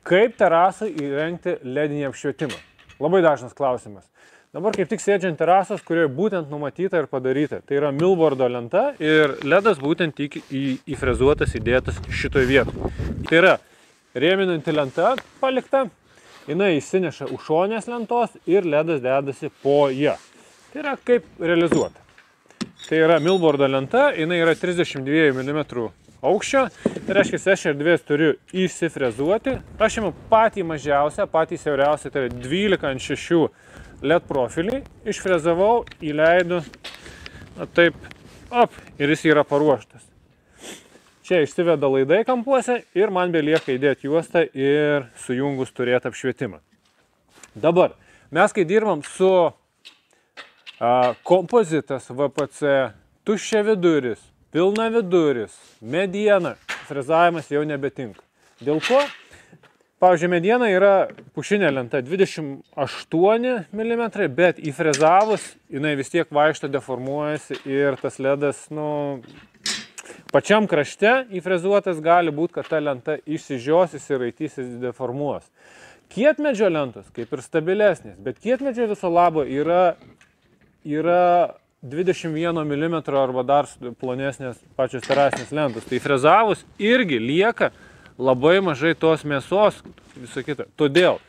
Kaip terasai įrengti ledinį apšvietimą? Labai dažnas klausimas. Dabar kaip tik sėdžiant terasos, kurioje būtent numatyta ir padaryta. Tai yra milbordo lenta ir ledas būtent tik įfrezuotas, įdėtas šitoj vietoj. Tai yra rėminanti lenta palikta, jinai įsineša už šonės lentos ir ledas dedasi po ją. Tai yra kaip realizuota. Tai yra milbordo lenta, jinai yra 32 mm aukščio. Tai reiškia, aš erdvės turiu įsifrezuoti. Aš imu patį mažiausią, patį siauriausią, tai yra 12x6 LED profilį. Išfrezavau, įleidu, taip, ir jis yra paruoštas. Čia išsiveda laidai kampuose ir man belieka įdėti juostą ir sujungus turėti apšvietimą. Dabar, mes kai dirbam su kompozitas VPC, tuščia viduris, pilna viduris, mediena, frezavimas jau nebetinka. Dėl ko? Pavyzdžiui, mediena yra pušinė lenta 28 mm, bet įfrezavus, jinai vis tiek vaikšto, deformuojasi ir tas ledas, pačiam krašte įfrezuotas gali būti, kad ta lenta išsižios, įsiraitysis, deformuos. Kietmedžio lentos kaip ir stabilesnės, bet kietmedžio viso labo yra 21 mm arba dar plonesnės pačios terasinės lentos. Tai frezavus irgi lieka labai mažai tos mėsos, visą kitą. Todėl,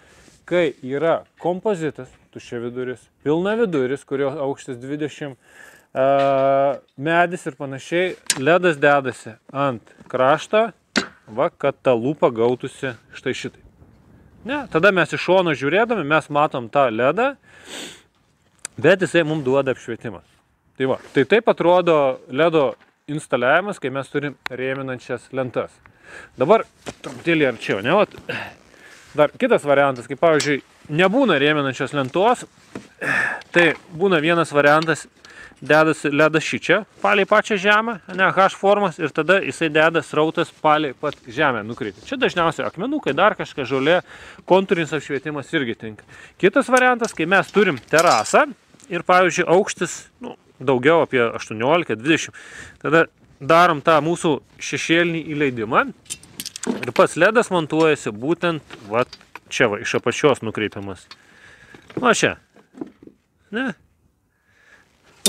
kai yra kompozitas, tuščia viduris, pilna viduris, kurio aukštis 20 medis ir panašiai, ledas dedasi ant krašto, kad ta lūpa gautųsi štai šitai. Ne, tada mes iš šono žiūrėdami, mes matom tą ledą, bet jisai mums duoda apšvietimą. Tai va, tai taip atrodo ledo instaliavimas, kai mes turim rėminančias lentas. Dabar truputėlį arčiau, ne? Dar kitas variantas, kaip pavyzdžiui, nebūna rėminančios lentos, tai būna vienas variantas, dedasi ledas šičia, palei pačią žemę, ne, H formos, ir tada jisai deda srautas palei pat žemę nukritę. Čia dažniausiai akmenukai, dar kažką žolė, kontūrinis apšvietimas irgi tinka. Kitas variantas, kai mes turim terasą ir, pavyzdžiui, aukštis, daugiau apie 18-20, tada darom tą mūsų šešėlinį įleidimą ir pats ledas montuojasi būtent čia, iš apačios nukreipiamas. Čia. Ne?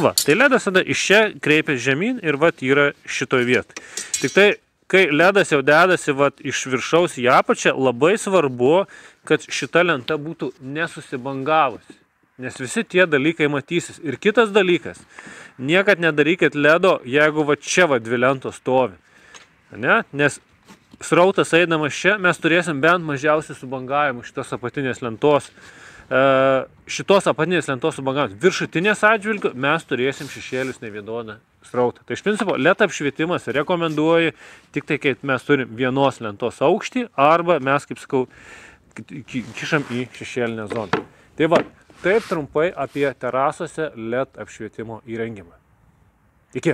Tai ledas tada iš čia kreipia žemyn ir yra šitoj vietoj. Tik tai, kai ledas jau dedasi iš viršaus į apačią, labai svarbu, kad šita lenta būtų nesusibangavusi. Nes visi tie dalykai matysis. Ir kitas dalykas, niekad nedarykit ledo, jeigu čia dvi lentos stovi. Ne? Nes srautas eidamas čia, mes turėsim bent mažiausiai subangavimų šitos apatinės lentos. Šitos apatinės lentos subangavimas. Viršutinės atžvilgių mes turėsim šešėlius nevienodą srautą. Tai iš principo LED apšvietimas rekomenduoju tik tai, kai mes turim vienos lentos aukštį arba mes, kaip sakau, kišam į šešėlinę zoną. Tai taip trumpai apie terasose LED apšvietimo įrengimą. Iki.